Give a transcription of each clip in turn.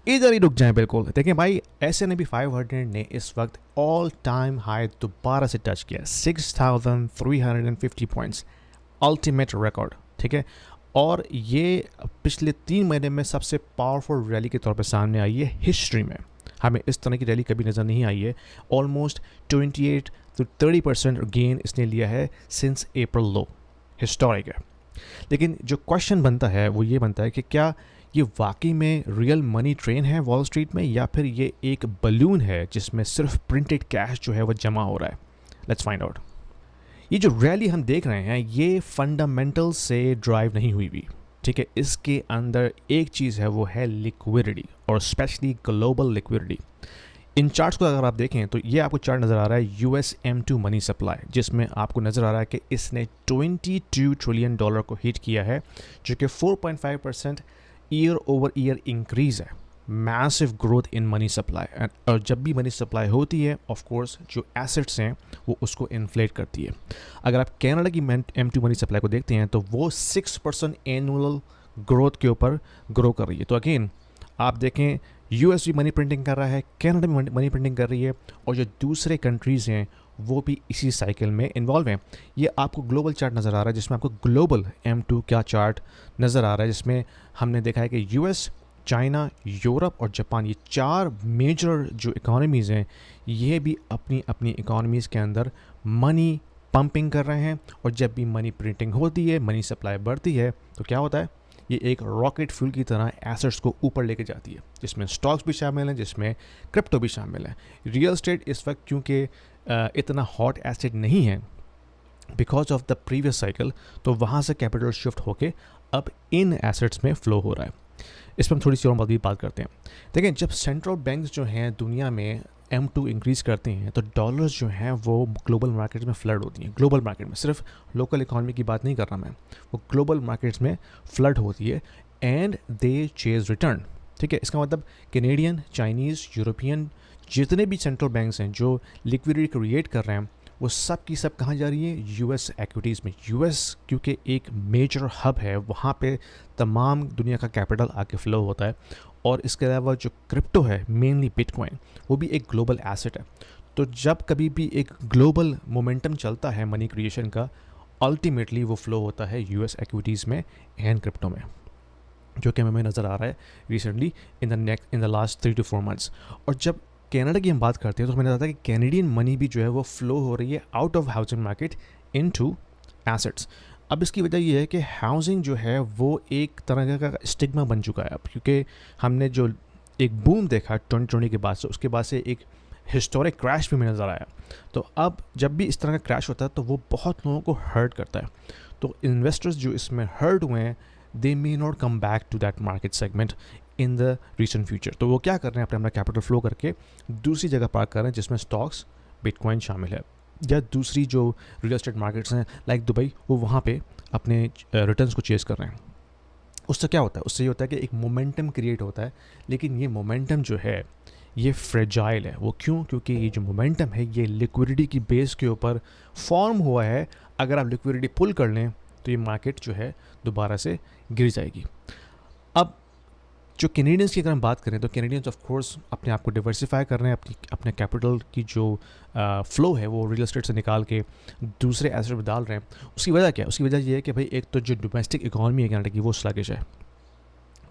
इधर ही रुक जाएं बिल्कुल। देखें भाई, S&P 500 ने इस वक्त ऑल टाइम हाई दोबारा से टच किया, 6,350 पॉइंट्स, अल्टीमेट रिकॉर्ड। ठीक है, और ये पिछले 3 महीने में सबसे पावरफुल रैली के तौर पर सामने आई है हिस्ट्री में। हमें इस तरह की रैली कभी नज़र नहीं आई है। ऑलमोस्ट 28 to 30% गेन इसने लिया है सिंस अप्रैल लो, हिस्टोरिक है। लेकिन जो क्वेश्चन बनता है वो ये बनता है कि क्या ये वाकई में रियल मनी ट्रेन है वॉल स्ट्रीट में, या फिर ये एक बलून है जिसमें सिर्फ प्रिंटेड कैश जो है वो जमा हो रहा है। Let's find out. ये जो रैली हम देख रहे हैं ये फंडामेंटल से ड्राइव नहीं हुई हुई। ठीक है, इसके अंदर एक चीज़ है, वो है लिक्विडिटी, और स्पेशली ग्लोबल लिक्विडिटी। इन चार्ट्स को अगर आप देखें तो ये आपको चार्ट नज़र आ रहा है US M2 मनी सप्लाई, जिसमें आपको नज़र आ रहा है कि इसने $22 ट्रिलियन को हिट किया है, जो कि 4.5% ईयर ओवर ईयर इंक्रीज़ है। Massive growth in money supply, और जब भी मनी सप्लाई होती है ऑफ कोर्स जो एसेट्स हैं वो उसको इन्फ्लेट करती है। अगर आप कनाडा की M2 मनी सप्लाई को देखते हैं तो वो 6% एनुअल ग्रोथ के ऊपर ग्रो कर रही है। तो अगेन आप देखें, US भी मनी प्रिंटिंग कर रहा है, कनाडा भी मनी प्रिंटिंग कर रही है, और जो दूसरे कंट्रीज़ हैं वो भी इसी साइकिल में इन्वॉल्व हैं। ये आपको ग्लोबल चार्ट नज़र आ रहा है जिसमें आपको ग्लोबल M2 का चार्ट नज़र आ रहा है, जिसमें हमने देखा है कि US, चाइना, यूरोप और जापान, ये 4 मेजर जो इकोनॉमीज़ हैं ये भी अपनी अपनी इकोनॉमीज़ के अंदर मनी पंपिंग कर रहे हैं। और जब भी मनी प्रिंटिंग होती है, मनी सप्लाई बढ़ती है, तो क्या होता है, ये एक रॉकेट फ्यूल की तरह एसेट्स को ऊपर लेके जाती है, जिसमें स्टॉक्स भी शामिल हैं, जिसमें क्रिप्टो भी शामिल है। रियल एस्टेट इस वक्त क्योंकि इतना हॉट एसेट नहीं है because of the previous cycle, तो वहाँ से कैपिटल शिफ्ट होके अब इन एसेट्स में फ़्लो हो रहा है। इस पर हम थोड़ी सी और भी बात करते हैं। देखें, जब सेंट्रल बैंक्स जो हैं दुनिया में M2 इंक्रीज़ करते हैं तो डॉलर्स जो हैं वो ग्लोबल मार्केट में फ्लड होती हैं। ग्लोबल मार्केट में, सिर्फ लोकल इकॉनमी की बात नहीं कर रहा मैं, वो ग्लोबल मार्केट्स में फ्लड होती है एंड दे चेज रिटर्न। ठीक है, इसका मतलब कैनेडियन, चाइनीज़, यूरोपियन जितने भी सेंट्रल बैंक्स हैं जो लिक्विडिटी क्रिएट कर रहे हैं, वो सब की सब कहाँ जा रही है, US एक्विटीज़ में। US क्योंकि एक मेजर हब है, वहाँ पे तमाम दुनिया का कैपिटल आके फ्लो होता है। और इसके अलावा जो क्रिप्टो है, मेनली बिटकॉइन, वो भी एक ग्लोबल एसेट है। तो जब कभी भी एक ग्लोबल मोमेंटम चलता है मनी क्रिएशन का, अल्टीमेटली वो फ्लो होता है US एक्विटीज़ में एंड क्रिप्टो में, जो कि हमें नज़र आ रहा है recently in the last 3 to 4 months. और जब कनाडा की हम बात करते हैं तो हमें लगता है कि कैनेडियन मनी भी जो है वो फ्लो हो रही है out of housing market into assets. अब इसकी वजह ये है कि हाउसिंग जो है वो एक तरह का स्टिग्मा बन चुका है अब, क्योंकि हमने जो एक बूम देखा 2020 के बाद से, उसके बाद से एक हिस्टोरिक क्रैश भी हमें नज़र आया। तो अब जब भी इस तरह का क्रैश होता है तो वो बहुत लोगों को हर्ट करता है। तो इन्वेस्टर्स जो इसमें हर्ट हुए हैं, they may not come back to that market segment in the recent future. तो वो क्या कर रहे हैं, अपना कैपिटल फ्लो करके दूसरी जगह पार्क कर रहे हैं, जिसमें स्टॉक्स, बिटकॉइन शामिल है, या दूसरी जो रियल एस्टेट मार्केट्स हैं लाइक दुबई, वो वहाँ पे अपने रिटर्न्स को चेस कर रहे हैं। उससे क्या होता है, उससे ये होता है कि एक मोमेंटम क्रिएट होता है, लेकिन ये मोमेंटम जो है ये फ्रेजाइल है। वो क्यों? क्योंकि ये जो मोमेंटम है ये लिक्विडिटी की बेस के ऊपर फॉर्म हुआ है। अगर आप लिक्विडिटी पुल कर लें तो ये मार्केट जो है दोबारा से गिर जाएगी। अब जो कैनेडियंस की अगर हम बात करें तो कैनेडियंस ऑफ कोर्स अपने आप को डिवर्सिफाई कर रहे हैं, अपने कैपिटल की जो फ्लो है वो रियल एस्टेट से निकाल के दूसरे एसेट में डाल रहे हैं। उसकी वजह क्या है? उसकी वजह ये है कि भाई एक तो जो डोमेस्टिक इकॉनमी है कनाडा की वो स्लगिश है,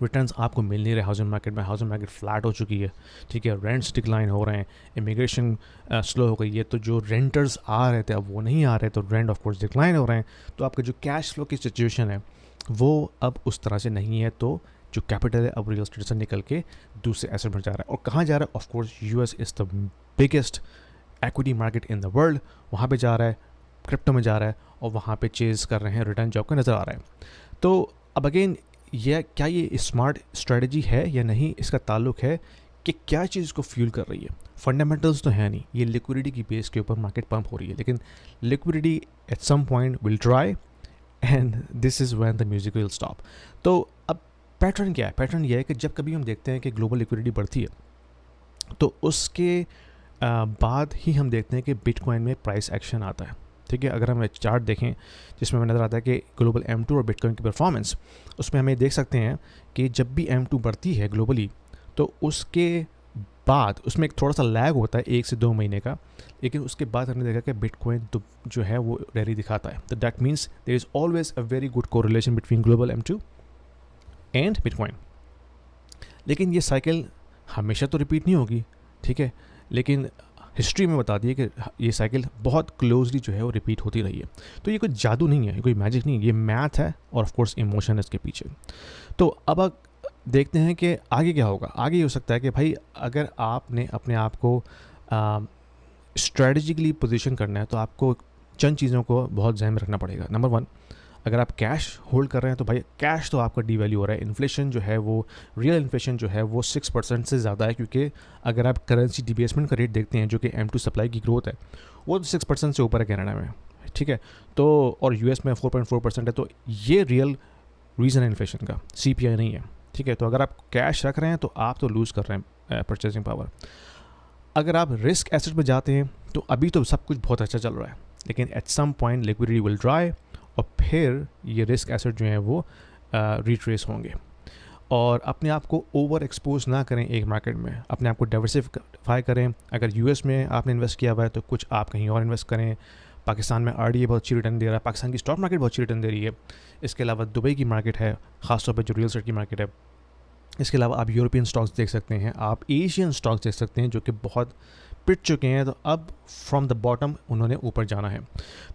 रिटर्न्स आपको मिल नहीं रहे हाउसिंग मार्केट में, हाउसिंग मार्केट फ्लैट हो चुकी है। ठीक है, रेंट्स डिक्लाइन हो रहे हैं, इमिग्रेशन स्लो हो गई है, तो जो रेंटर्स आ रहे थे अब वो नहीं आ रहे, तो रेंट ऑफ कोर्स डिक्लाइन हो रहे हैं। तो आपका जो कैश फ्लो की सिचुएशन है वो अब उस तरह से नहीं है। तो जो कैपिटल है अब रियल एस्टेट से निकल के दूसरे एसेट में जा रहा है। और कहाँ जा रहा है? Of course US is the biggest equity market in the world, वहाँ पे जा रहा है, क्रिप्टो में जा रहा है, और वहाँ पे चेज़ कर रहे हैं रिटर्न जो आपको नज़र आ रहा है। तो अब अगेन क्या ये स्मार्ट स्ट्रेटजी है या नहीं, इसका ताल्लुक है कि क्या चीज़ को फ्यूल कर रही है। फंडामेंटल्स तो है नहीं, ये लिक्विडिटी की बेस के ऊपर मार्केट पंप हो रही है, लेकिन liquidity at some point will dry and this is when the music will stop. तो अब पैटर्न क्या है? पैटर्न ये है कि जब कभी हम देखते हैं कि ग्लोबल लिक्विडिटी बढ़ती है तो उसके बाद ही हम देखते हैं कि बिटकॉइन में प्राइस एक्शन आता है। ठीक है, अगर हम चार्ट देखें जिसमें हमें नज़र आता है कि ग्लोबल M2 और बिटकॉइन की परफॉर्मेंस, उसमें हमें देख सकते हैं कि जब भी M2 बढ़ती है ग्लोबली तो उसके बाद उसमें एक थोड़ा सा लैग होता है 1 से 2 महीने का, लेकिन उसके बाद हमने देखा कि बिटकॉइन तो जो है वो रैली दिखाता है। तो that means there is always a very good correlation between global M2 and bitcoin. लेकिन ये साइकिल हमेशा तो रिपीट नहीं होगी, ठीक है, लेकिन हिस्ट्री में बता दिए कि ये साइकिल बहुत क्लोजली जो है वो रिपीट होती रही है। तो ये कोई जादू नहीं है, ये कोई मैजिक नहीं है, ये मैथ है और ऑफ कोर्स इमोशन है इसके पीछे। तो अब देखते हैं कि आगे क्या होगा। आगे ये हो सकता है कि भाई अगर आपने अपने आप को स्ट्रेटजिकली पोजीशन करना है तो आपको चंद चीज़ों को बहुत ध्यान में रखना पड़ेगा। नंबर 1, अगर आप कैश होल्ड कर रहे हैं तो भाई कैश तो आपका डीवैल्यू हो रहा है। इन्फ्लेशन जो है वो रियल इन्फ्लेशन जो है वो 6% से ज़्यादा है, क्योंकि अगर आप करेंसी डिबेसमेंट का रेट देखते हैं जो कि M2 सप्लाई की ग्रोथ है वो तो 6% से ऊपर है कनाडा में, ठीक है। तो और US में 4.4% है। तो ये रियल रीज़न है इन्फ्लेशन का, CPI नहीं है, ठीक है। तो अगर आप कैश रख रहे हैं तो आप तो लूज़ कर रहे हैं परचेजिंग पावर। अगर आप रिस्क एसेट में जाते हैं तो अभी तो सब कुछ बहुत अच्छा चल रहा है, लेकिन at some point liquidity will dry और फिर ये रिस्क एसेट जो हैं वो रिट्रेस होंगे। और अपने आप को ओवर एक्सपोज ना करें एक मार्केट में, अपने आप को डाइवर्सिफाई करें। अगर US में आपने इन्वेस्ट किया हुआ है तो कुछ आप कहीं और इन्वेस्ट करें। पाकिस्तान में RDA बहुत अच्छी रिटर्न दे रहा है, पाकिस्तान की स्टॉक मार्केट बहुत अच्छी रिटर्न दे रही है। इसके अलावा दुबई की मार्केट है, ख़ासतौर पर जो रियल एस्टेट की मार्केट है। इसके अलावा आप यूरोपियन स्टॉक्स देख सकते हैं, आप एशियन स्टॉक्स देख सकते हैं जो कि बहुत पिट चुके हैं, तो अब फ्रॉम द बॉटम उन्होंने ऊपर जाना है।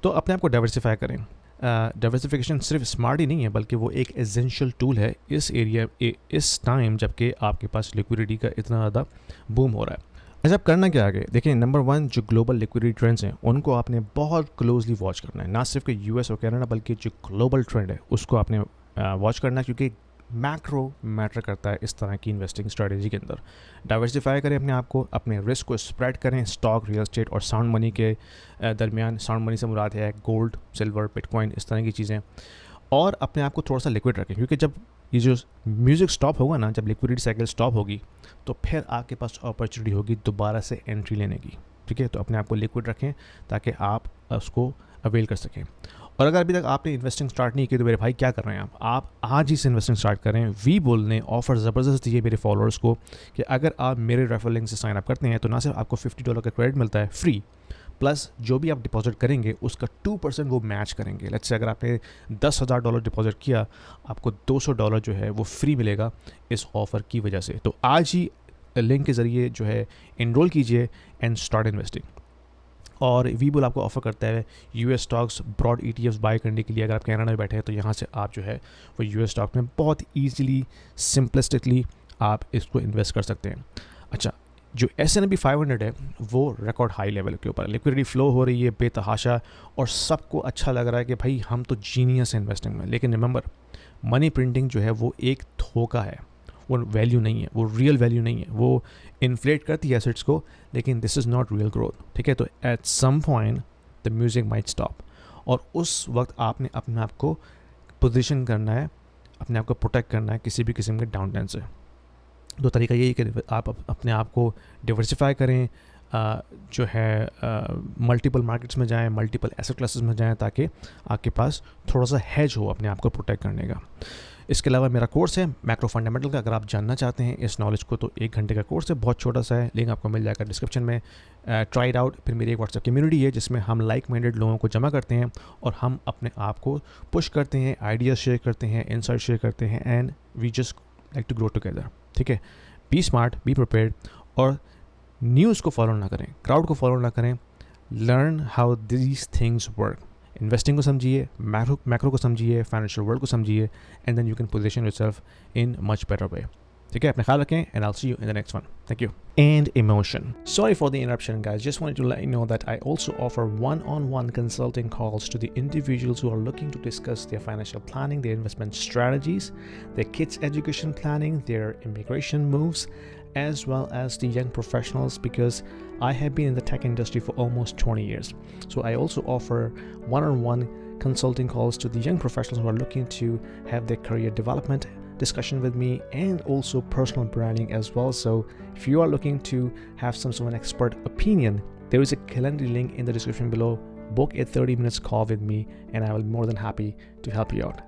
तो अपने आप को डाइवर्सिफाई करें। डाइवर्सिफिकेशन सिर्फ स्मार्ट ही नहीं है बल्कि वो एक एसेंशियल टूल है इस एरिया इस टाइम जबकि आपके पास लिक्विडिटी का इतना ज़्यादा बूम हो रहा है। अच्छा, अब करना क्या आगे? देखिए, नंबर 1 जो ग्लोबल लिक्विडिटी ट्रेंड्स हैं उनको आपने बहुत क्लोजली वॉच करना है, ना सिर्फ कि US और कनाडा बल्कि जो ग्लोबल ट्रेंड है उसको आपने वॉच करना है, क्योंकि मैक्रो मैटर करता है इस तरह की इन्वेस्टिंग स्ट्रेटजी के अंदर। डाइवर्सिफाई करें अपने आप को, अपने रिस्क को स्प्रेड करें स्टॉक, रियल एस्टेट और साउंड मनी के दरमियान। साउंड मनी से मुराद है गोल्ड, सिल्वर, बिटकॉइन, इस तरह की चीज़ें। और अपने आप को थोड़ा सा लिक्विड रखें, क्योंकि जब ये जो म्यूज़िक स्टॉप होगा ना, जब लिक्विडिटी साइकिल स्टॉप होगी तो फिर आपके पास अपॉर्चुनिटी होगी दोबारा से एंट्री लेने की, ठीक है। तो अपने आप को लिक्विड रखें ताकि आप उसको अवेल कर सकें। और अगर अभी तक आपने इन्वेस्टिंग स्टार्ट नहीं की तो मेरे भाई क्या कर रहे हैं आप आज ही से इन्वेस्टिंग स्टार्ट करें। वीबुल ने ऑफर ज़बरदस्त दिए मेरे फॉलोअर्स को कि अगर आप मेरे रेफरल लिंक से साइन अप करते हैं तो ना सिर्फ आपको $50 का क्रेडिट मिलता है फ्री, प्लस जो भी आप डिपॉजिट करेंगे उसका 2% वो मैच करेंगे। लेट्स से अगर आपने $10,000 डिपॉजिट किया, आपको $200 जो है वो फ्री मिलेगा इस ऑफ़र की वजह से। तो आज ही लिंक के ज़रिए जो है एनरोल कीजिए एंड स्टार्ट इन्वेस्टिंग। और वीबुल आपको ऑफर करता है US stocks broad ETFs buy करने के लिए। अगर आप कनाडा में बैठे हैं तो यहाँ से आप जो है वो US स्टॉक में बहुत ईजीली सिंपलिस्टिकली आप इसको इन्वेस्ट कर सकते हैं। अच्छा, जो S&P 500 है वो रिकॉर्ड हाई लेवल के ऊपर, लिक्विडिटी फ्लो हो रही है बेतहाशा और सबको अच्छा लग रहा है कि भाई हम तो जीनियस है इन्वेस्टिंग में। लेकिन रिमेंबर, मनी प्रिंटिंग जो है वो एक धोखा है, वो वैल्यू नहीं है, वो रियल वैल्यू नहीं है। वो इन्फ्लेट करती है एसेट्स को, लेकिन this is not real growth, ठीक है। तो at some point the music might stop, और उस वक्त आपने अपने आप को पोजीशन करना है, अपने आप को प्रोटेक्ट करना है किसी भी किस्म के डाउन टाइम से। तो तरीका यही कि आप अपने आप को डिवर्सिफाई करें, जो है मल्टीपल मार्केट्स में जाएं, मल्टीपल एसेट क्लासेस में जाएं, ताकि आपके पास थोड़ा सा हेज हो अपने आप को प्रोटेक्ट करने का। इसके अलावा मेरा कोर्स है मैक्रो फंडामेंटल का, अगर आप जानना चाहते हैं इस नॉलेज को तो 1 घंटे का कोर्स है, बहुत छोटा सा है, लिंक आपको मिल जाएगा डिस्क्रिप्शन में। Try it out. फिर मेरी एक व्हाट्सएप कम्युनिटी है जिसमें हम लाइक माइंडेड लोगों को जमा करते हैं और हम अपने आप को पुश करते हैं, आइडियाज़ शेयर करते हैं, इनसाइट शेयर करते हैं, and we just like to grow together, ठीक है। बी स्मार्ट, बी प्रिपेयर्ड, और न्यूज़ को फॉलो ना करें, क्राउड को फॉलो ना करें। Learn how these things work. Investing को समझिए, मैक्रो को समझिए, फाइनेंशियल वर्ल्ड को समझिए, and then you can position yourself in much better way, ठीक है। अपने ख्याल रखें, and I will see you in the next one. Thank you. And emotion. Sorry for the interruption, guys. Just wanted to let you know that I also offer one-on-one consulting calls to the individuals who are looking to discuss their financial planning, their investment strategies, their kids' education planning, their immigration moves, as well as the young professionals, because I have been in the tech industry for almost 20 years. So I also offer one-on-one consulting calls to the young professionals who are looking to have their career development discussion with me, and also personal branding as well. So if you are looking to have some sort of an expert opinion, there is a calendar link in the description below. Book a 30 minutes call with me and I will be more than happy to help you out.